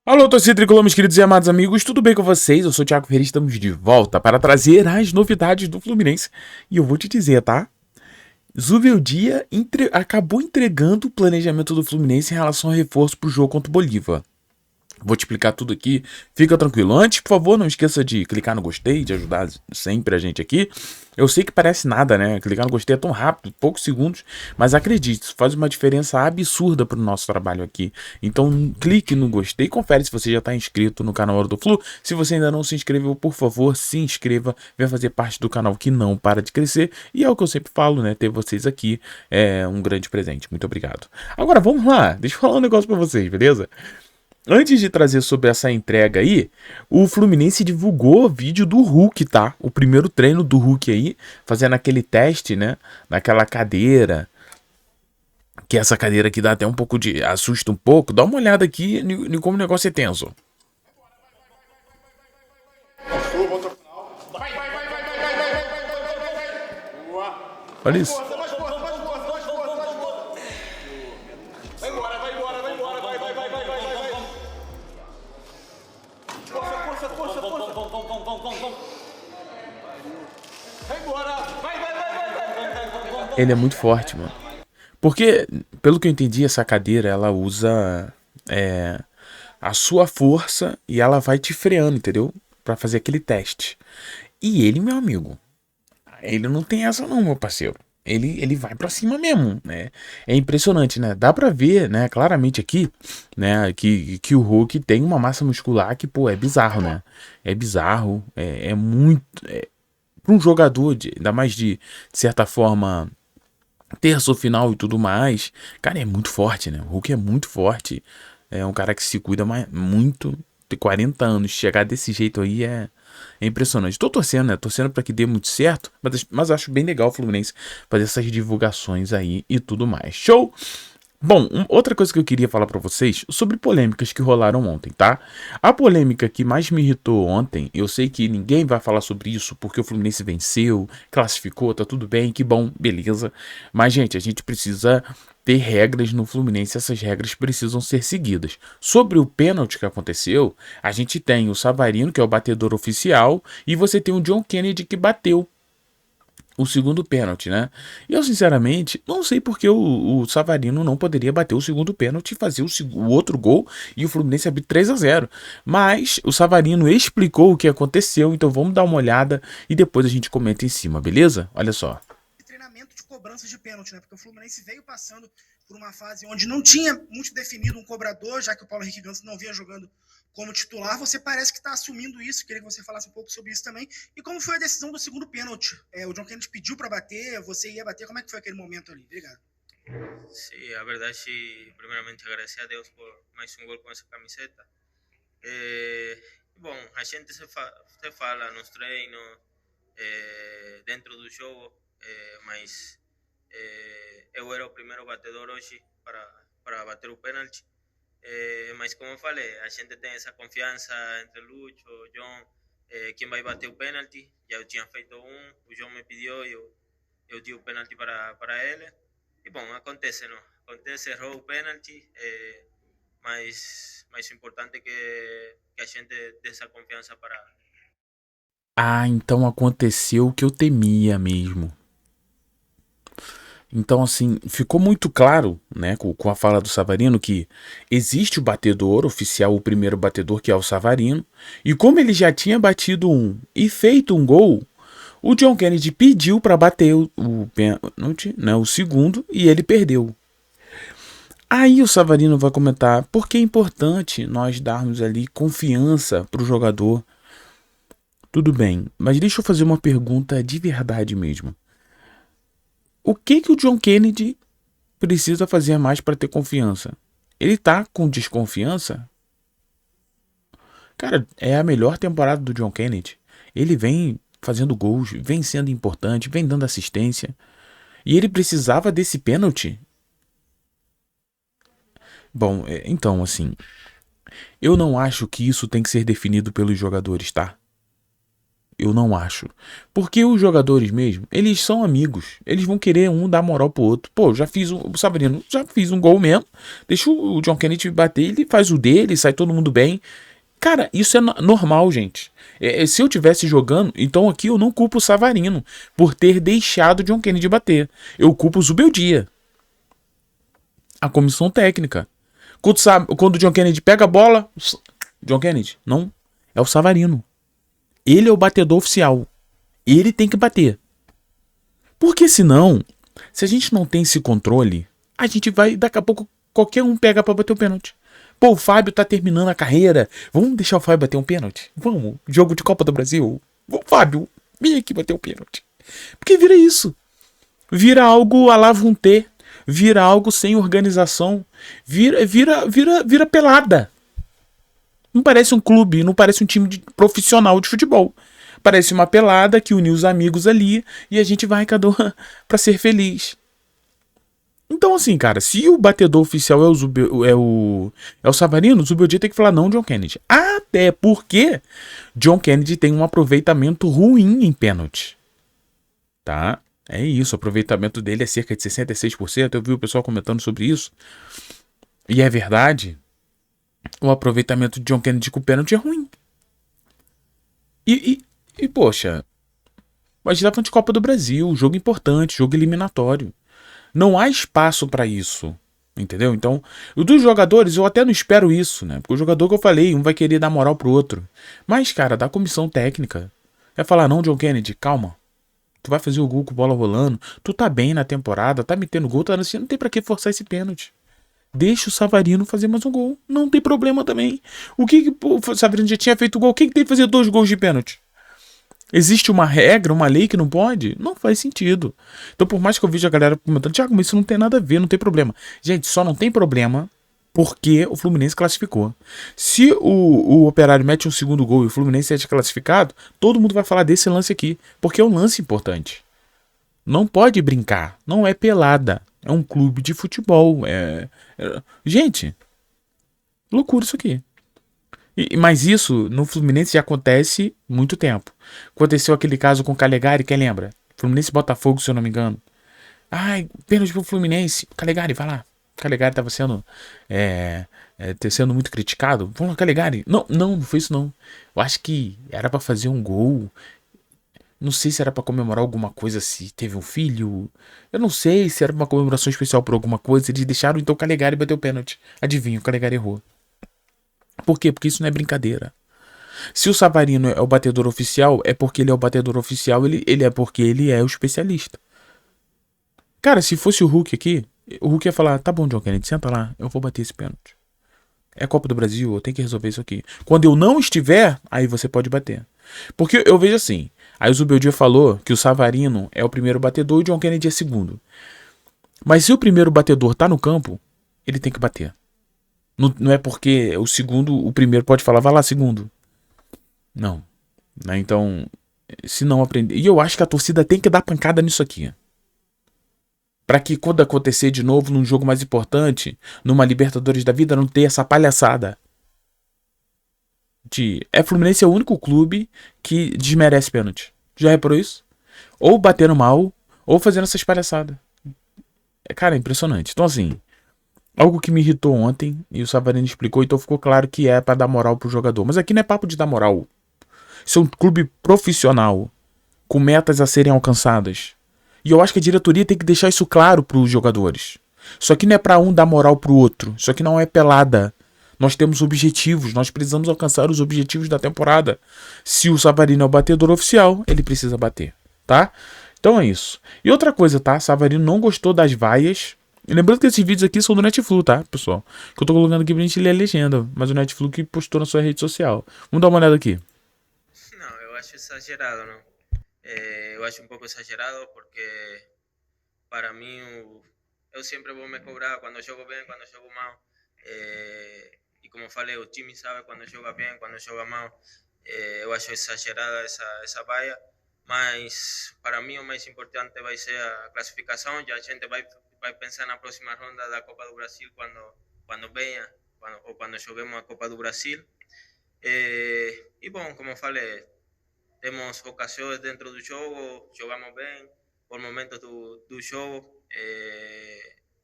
Alô, torcida tricolor, meus queridos e amados amigos, tudo bem com vocês? Eu sou o Thiago Ferreira, estamos de volta para trazer as novidades do Fluminense. E eu vou te dizer, tá? Zubeldia acabou entregando o planejamento do Fluminense em relação ao reforço para o jogo contra o Bolívar. Vou te explicar tudo aqui, fica tranquilo. Antes, por favor, não esqueça de clicar no gostei, de ajudar sempre a gente aqui. Eu sei que parece nada, né? Clicar no gostei é tão rápido, poucos segundos, mas acredite, isso faz uma diferença absurda pro nosso trabalho aqui. Então, clique no gostei, confere se você já está inscrito no canal Hora do Flu. Se você ainda não se inscreveu, por favor, se inscreva, venha fazer parte do canal que não para de crescer. E é o que eu sempre falo, né? Ter vocês aqui é um grande presente. Muito obrigado. Agora, vamos lá, deixa eu falar um negócio pra vocês, beleza? Antes de trazer sobre essa entrega aí, o Fluminense divulgou o vídeo do Hulk, tá? O primeiro treino do Hulk aí, fazendo aquele teste, né? Naquela cadeira. Que essa cadeira aqui dá até um pouco de... assusta um pouco. Dá uma olhada aqui em como o negócio é tenso. Olha isso. Ele é muito forte, mano. Porque, pelo que eu entendi, essa cadeira, ela usa a sua força e ela vai te freando, entendeu? Pra fazer aquele teste. E ele, meu amigo, ele não tem essa não, meu parceiro. Ele vai pra cima mesmo, né? É impressionante, né? Dá pra ver, né, claramente aqui, né, que o Hulk tem uma massa muscular que, pô, é bizarro, né? É bizarro, é muito... pra um jogador, ainda mais de certa forma, terço final e tudo mais, cara, é muito forte, né? O Hulk é muito forte. É um cara que se cuida muito. Tem 40 anos. Chegar desse jeito aí é impressionante. Tô torcendo, né? Torcendo pra que dê muito certo. Mas acho bem legal o Fluminense fazer essas divulgações aí e tudo mais. Show! Bom, outra coisa que eu queria falar pra vocês sobre polêmicas que rolaram ontem, tá? A polêmica que mais me irritou ontem, eu sei que ninguém vai falar sobre isso porque o Fluminense venceu, classificou, tá tudo bem, que bom, beleza. Mas, gente, a gente precisa ter regras no Fluminense, essas regras precisam ser seguidas. Sobre o pênalti que aconteceu, a gente tem o Savarino, que é o batedor oficial, e você tem o John Kennedy que bateu o segundo pênalti, né? E eu, sinceramente, não sei porque o Savarino não poderia bater o segundo pênalti e fazer o outro gol e o Fluminense abrir 3-0. Mas o Savarino explicou o que aconteceu, então vamos dar uma olhada e depois a gente comenta em cima, beleza? Olha só. Treinamento de cobranças de pênalti, né? Porque o Fluminense veio passando por uma fase onde não tinha muito definido um cobrador, já que o Paulo Henrique Ganso não vinha jogando como titular. Você parece que está assumindo isso. Queria que você falasse um pouco sobre isso também. E como foi a decisão do segundo pênalti? O John Kennedy pediu para bater, você ia bater. Como é que foi aquele momento ali? Obrigado. Sí, a verdade, sí, primeiramente agradecer a Deus por mais um gol com essa camiseta. Bom, a gente se fala nos treinos, dentro do jogo, mas eu era o primeiro batedor hoje para bater o pênalti. Mas como eu falei, a gente tem essa confiança entre Lucho, John, quem vai bater o pênalti. Já eu tinha feito o John me pediu e eu dei o pênalti para ele. E bom, acontece, não? Acontece, errou o pênalti, mas o importante é que a gente dê essa confiança para. Ah, então aconteceu o que eu temia mesmo. Então, assim, ficou muito claro, né, com a fala do Savarino, que existe o batedor oficial, o primeiro batedor, que é o Savarino, e como ele já tinha batido um e feito um gol, o John Kennedy pediu para bater o pênalti, né, o segundo, e ele perdeu. Aí o Savarino vai comentar por que é importante nós darmos ali confiança para o jogador. Tudo bem, mas deixa eu fazer uma pergunta de verdade mesmo. O que o John Kennedy precisa fazer mais para ter confiança? Ele tá com desconfiança? Cara, é a melhor temporada do John Kennedy. Ele vem fazendo gols, vem sendo importante, vem dando assistência. E ele precisava desse pênalti? Bom, então, assim, eu não acho que isso tem que ser definido pelos jogadores, tá? Eu não acho. Porque os jogadores mesmo, eles são amigos. Eles vão querer um dar moral pro outro. Pô, o Savarino já fiz um gol mesmo. Deixa o John Kennedy bater, ele faz o dele, sai todo mundo bem. Cara, isso é normal, gente. Se eu tivesse jogando, então aqui eu não culpo o Savarino por ter deixado o John Kennedy bater. Eu culpo o Zubeldia, a comissão técnica. Quando o John Kennedy pega a bola, John Kennedy, não, é o Savarino. Ele é o batedor oficial. Ele tem que bater. Porque senão, se a gente não tem esse controle, a gente vai, daqui a pouco, qualquer um pega pra bater o pênalti. Pô, o Fábio tá terminando a carreira. Vamos deixar o Fábio bater um pênalti? Vamos. Jogo de Copa do Brasil. Vamos, Fábio, vem aqui bater um pênalti. Porque vira isso. Vira algo à la Vonté. Vira algo sem organização. Vira pelada. Não parece um clube, não parece um time profissional de futebol. Parece uma pelada que uniu os amigos ali e a gente vai cada um pra ser feliz. Então, assim, cara, se o batedor oficial é o Savarino, o Zubeldia tem que falar não, John Kennedy. Até porque John Kennedy tem um aproveitamento ruim em pênalti. Tá? É isso, o aproveitamento dele é cerca de 66%. Eu vi o pessoal comentando sobre isso. E é verdade. O aproveitamento de John Kennedy com o pênalti é ruim. Poxa, a gente tá falando de Copa do Brasil, jogo importante, jogo eliminatório. Não há espaço pra isso, entendeu? Então, dos jogadores, eu até não espero isso, né? Porque o jogador que eu falei, um vai querer dar moral pro outro. Mas, cara, da comissão técnica, é falar, não, John Kennedy, calma. Tu vai fazer o gol com bola rolando, tu tá bem na temporada, tá metendo gol, tá assim, não tem pra que forçar esse pênalti. Deixa o Savarino fazer mais um gol. Não tem problema também. O Savarino já tinha feito gol, o que tem que fazer 2 gols de pênalti? Existe uma regra, uma lei que não pode? Não faz sentido. Então, por mais que eu veja a galera comentando, Thiago, mas isso não tem nada a ver, não tem problema. Gente, só não tem problema porque o Fluminense classificou. Se o Operário mete um segundo gol e o Fluminense é desclassificado, todo mundo vai falar desse lance aqui, porque é um lance importante. Não pode brincar, não é pelada. É um clube de futebol. Gente, loucura isso aqui. Mas isso no Fluminense já acontece muito tempo. Aconteceu aquele caso com o Calegari, quem lembra? Fluminense e Botafogo, se eu não me engano. Ai, pênalti pro Fluminense. Calegari, vai lá. Calegari tava sendo sendo muito criticado. Vamos lá, Calegari. Não foi isso não. Eu acho que era pra fazer um gol. Não sei se era pra comemorar alguma coisa, se teve um filho. Eu não sei se era uma comemoração especial por alguma coisa. Eles deixaram então o Calegari bater o pênalti. Adivinha, o Calegari errou. Por quê? Porque isso não é brincadeira. Se o Savarino é o batedor oficial, é porque ele é o batedor oficial, ele é porque ele é o especialista. Cara, se fosse o Hulk aqui, o Hulk ia falar, tá bom, John Kennedy, senta lá, eu vou bater esse pênalti. É Copa do Brasil, eu tenho que resolver isso aqui. Quando eu não estiver, aí você pode bater. Porque eu vejo assim, aí o Zubeldia falou que o Savarino é o primeiro batedor e o John Kennedy é segundo. Mas se o primeiro batedor tá no campo, ele tem que bater. Não é porque o primeiro pode falar, vai lá, segundo. Não. Né? Então, se não aprender. E eu acho que a torcida tem que dar pancada nisso aqui. Pra que quando acontecer de novo num jogo mais importante, numa Libertadores da vida, não ter essa palhaçada. Fluminense é o único clube que desmerece pênalti. Já reparou isso? Ou batendo mal, ou fazendo essas palhaçadas. Cara, é impressionante. Então, assim. Algo que me irritou ontem, e o Savarino explicou, então ficou claro que é pra dar moral pro jogador. Mas aqui não é papo de dar moral. Isso é um clube profissional, com metas a serem alcançadas. E eu acho que a diretoria tem que deixar isso claro pros jogadores. Isso aqui não é pra um dar moral pro outro. Isso aqui não é pelada. Nós temos objetivos, nós precisamos alcançar os objetivos da temporada. Se o Savarino é o batedor oficial, ele precisa bater, tá? Então é isso. E outra coisa, tá? Savarino não gostou das vaias. Lembrando que esses vídeos aqui são do Netflix, tá, pessoal? Que eu tô colocando aqui pra gente ler a legenda. Mas o Netflix que postou na sua rede social. Vamos dar uma olhada aqui. Não, eu acho exagerado, não? Eu acho um pouco exagerado porque, para mim, eu sempre vou me cobrar quando jogo bem, quando jogo mal. E como falei, o time sabe quando joga bem, quando joga mal. Eu acho exagerada essa vaia. Mas, para mim, o mais importante vai ser a classificação. Já a gente vai pensar na próxima ronda da Copa do Brasil quando venha, ou quando joguemos a Copa do Brasil. E bom, como falei, temos ocasiões dentro do jogo, jogamos bem, por momentos do jogo,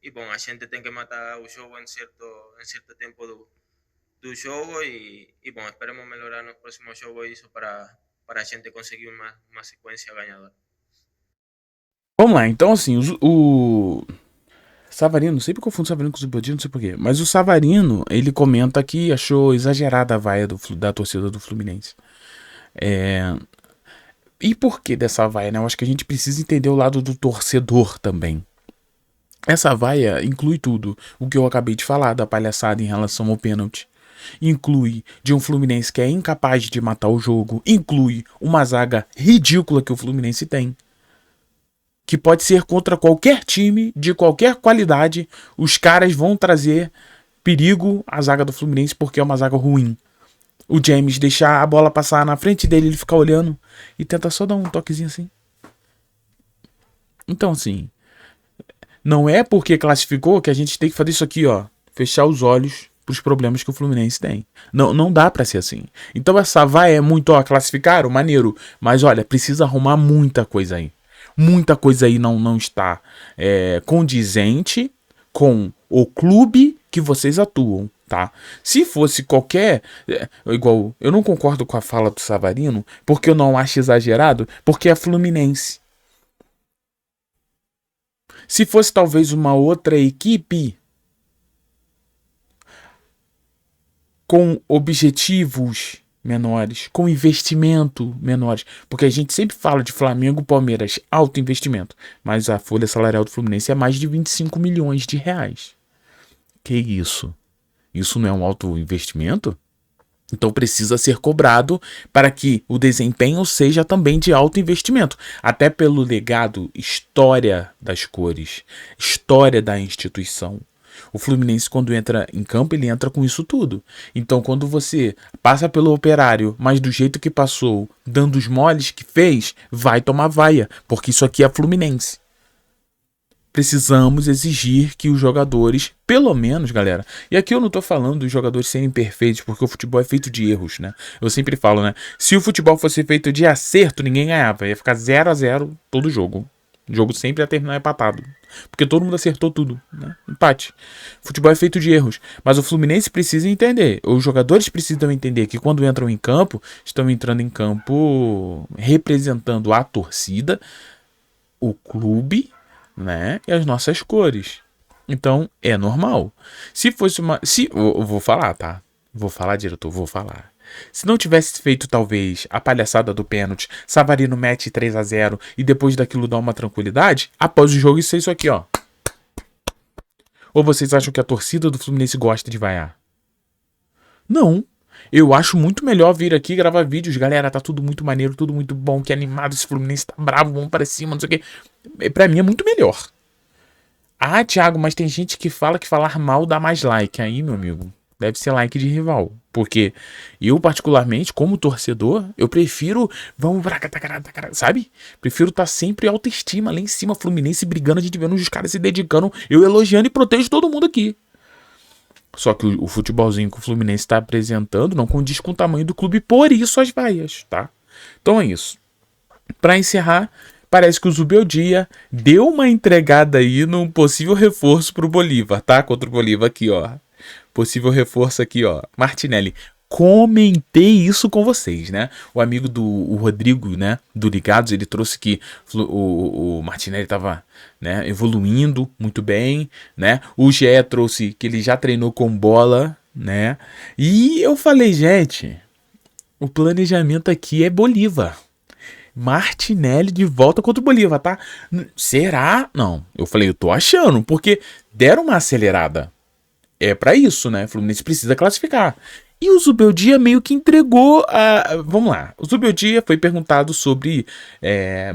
e bom, a gente tem que matar o jogo em certo tempo do jogo e bom, esperemos melhorar nos próximos jogos isso para a gente conseguir uma sequência ganhadora. Vamos lá, então assim, o Savarino, sempre confundo o Savarino com o Zubeldia, não sei porquê. Mas o Savarino, ele comenta que achou exagerada a vaia da torcida do Fluminense. E por que dessa vaia, né? Eu acho que a gente precisa entender o lado do torcedor também. Essa vaia inclui tudo. O que eu acabei de falar da palhaçada em relação ao pênalti. Inclui de um Fluminense que é incapaz de matar o jogo. Inclui uma zaga ridícula que o Fluminense tem. Que pode ser contra qualquer time, de qualquer qualidade, os caras vão trazer perigo à zaga do Fluminense porque é uma zaga ruim. O James deixar a bola passar na frente dele, ele ficar olhando e tenta só dar um toquezinho assim. Então, assim, não é porque classificou que a gente tem que fazer isso aqui, ó, fechar os olhos pros problemas que o Fluminense tem. Não dá pra ser assim. Então essa vai é muito, ó, classificaram, maneiro, mas olha, precisa arrumar muita coisa aí. Muita coisa aí não está condizente com o clube que vocês atuam, tá? Se fosse qualquer... igual, eu não concordo com a fala do Savarino, porque eu não acho exagerado, porque é Fluminense. Se fosse talvez uma outra equipe com objetivos menores, com investimento menores, porque a gente sempre fala de Flamengo, Palmeiras, alto investimento, mas a folha salarial do Fluminense é mais de 25 milhões de reais. Que isso? Isso não é um alto investimento? Então precisa ser cobrado para que o desempenho seja também de alto investimento, até pelo legado, história das cores, história da instituição. O Fluminense, quando entra em campo, ele entra com isso tudo. Então, quando você passa pelo Operário, mas do jeito que passou, dando os moles que fez, vai tomar vaia, porque isso aqui é Fluminense. Precisamos exigir que os jogadores, pelo menos, galera, e aqui eu não tô falando dos jogadores serem perfeitos, porque o futebol é feito de erros, né? Eu sempre falo, né? Se o futebol fosse feito de acerto, ninguém ganhava. Ia ficar 0-0 todo jogo. O jogo sempre ia terminar empatado. Porque todo mundo acertou tudo, né? Empate. Futebol é feito de erros. Mas o Fluminense precisa entender. Os jogadores precisam entender que quando entram em campo, estão entrando em campo representando a torcida, o clube, né? E as nossas cores. Então, é normal. Se fosse uma... eu vou falar, tá? Vou falar, diretor, vou falar. Se não tivesse feito, talvez, a palhaçada do pênalti, Savarino mete 3-0 e depois daquilo dá uma tranquilidade, após o jogo isso é isso aqui, ó. Ou vocês acham que a torcida do Fluminense gosta de vaiar? Não. Eu acho muito melhor vir aqui gravar vídeos. Galera, tá tudo muito maneiro, tudo muito bom, que animado, esse Fluminense tá bravo, vamos para cima, não sei o quê. Pra mim é muito melhor. Ah, Thiago, mas tem gente que fala que falar mal dá mais like. Aí, meu amigo, deve ser like de rival. Porque eu, particularmente, como torcedor, eu prefiro... Vamos pra cá, sabe? Prefiro estar sempre autoestima lá em cima, Fluminense brigando, a gente vendo os caras se dedicando, eu elogiando e protejo todo mundo aqui. Só que o futebolzinho que o Fluminense está apresentando não condiz com o tamanho do clube, por isso as vaias, tá? Então é isso. Pra encerrar, parece que o Zubeldia deu uma entregada aí num possível reforço pro Bolívar, tá? Contra o Bolívar aqui, ó. Possível reforço aqui, ó. Martinelli. Comentei isso com vocês, né? O amigo o Rodrigo, né? Do Ligados, ele trouxe que o Martinelli estava, né, evoluindo muito bem, né? O GE trouxe que ele já treinou com bola, né? E eu falei, gente, o planejamento aqui é Bolívar. Martinelli de volta contra o Bolívar, tá? Será? Não. Eu falei, eu tô achando, porque deram uma acelerada. É pra isso, né? O Fluminense precisa classificar. E o Zubeldia meio que entregou a... Vamos lá. O Zubeldia foi perguntado sobre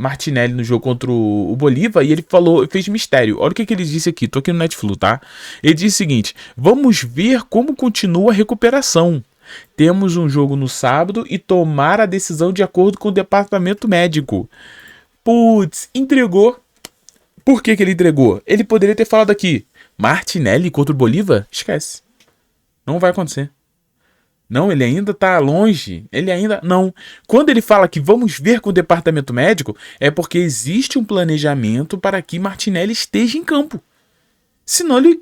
Martinelli no jogo contra o Bolívar e ele falou, fez mistério. Olha o que ele disse aqui. Tô aqui no Netflix, tá? Ele disse o seguinte: vamos ver como continua a recuperação. Temos um jogo no sábado e tomar a decisão de acordo com o departamento médico. Putz, entregou. Por que ele entregou? Ele poderia ter falado aqui: Martinelli contra o Bolívar? Esquece. Não vai acontecer. Não, ele ainda tá longe. Ele ainda... Não. Quando ele fala que vamos ver com o departamento médico, é porque existe um planejamento para que Martinelli esteja em campo. Senão ele...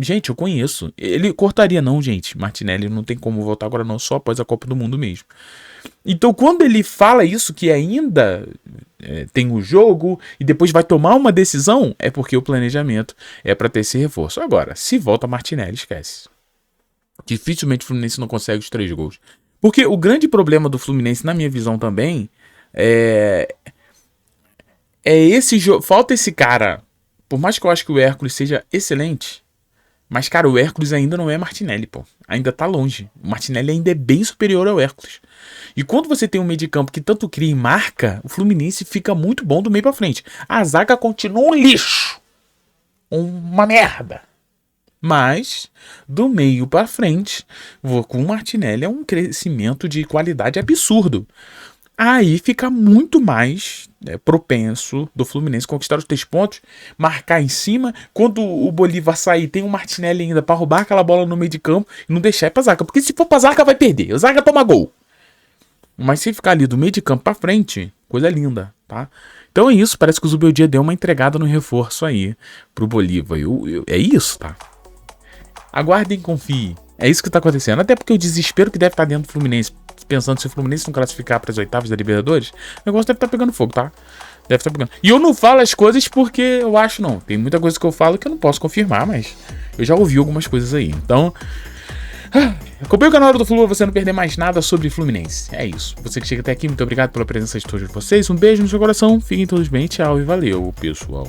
Gente, eu conheço. Ele cortaria, não, gente. Martinelli não tem como voltar agora não, só após a Copa do Mundo mesmo. Então, quando ele fala isso, que ainda tem o jogo e depois vai tomar uma decisão, é porque o planejamento é para ter esse reforço. Agora, se volta Martinelli, esquece. Dificilmente o Fluminense não consegue os 3 gols. Porque o grande problema do Fluminense, na minha visão também, é esse jogo. Falta esse cara. Por mais que eu acho que o Hércules seja excelente, mas, cara, o Hércules ainda não é Martinelli, pô. Ainda tá longe. O Martinelli ainda é bem superior ao Hércules. E quando você tem um meio de campo que tanto cria e marca, o Fluminense fica muito bom do meio pra frente. A zaga continua um lixo. Uma merda. Mas, do meio pra frente, com o Martinelli é um crescimento de qualidade absurdo. Aí fica muito mais propenso do Fluminense conquistar os 3 pontos, marcar em cima. Quando o Bolívar sair, tem o Martinelli ainda pra roubar aquela bola no meio de campo e não deixar ir pra zaga. Porque se for pra zaga, vai perder. A zaga toma gol. Mas se ficar ali do meio de campo pra frente, coisa linda, tá? Então é isso. Parece que o Zubeldia deu uma entregada no reforço aí pro Bolívar. É isso, tá? Aguardem e confiem. É isso que tá acontecendo. Até porque o desespero que deve estar dentro do Fluminense, pensando se o Fluminense não classificar para as oitavas da Libertadores, o negócio deve estar pegando fogo, tá? Deve estar pegando. E eu não falo as coisas porque eu acho, não. Tem muita coisa que eu falo que eu não posso confirmar, mas eu já ouvi algumas coisas aí. Então, acompanhe o canal do Flu pra você não perder mais nada sobre Fluminense. É isso. Você que chega até aqui, muito obrigado pela presença de todos vocês. Um beijo no seu coração. Fiquem todos bem. Tchau e valeu, pessoal.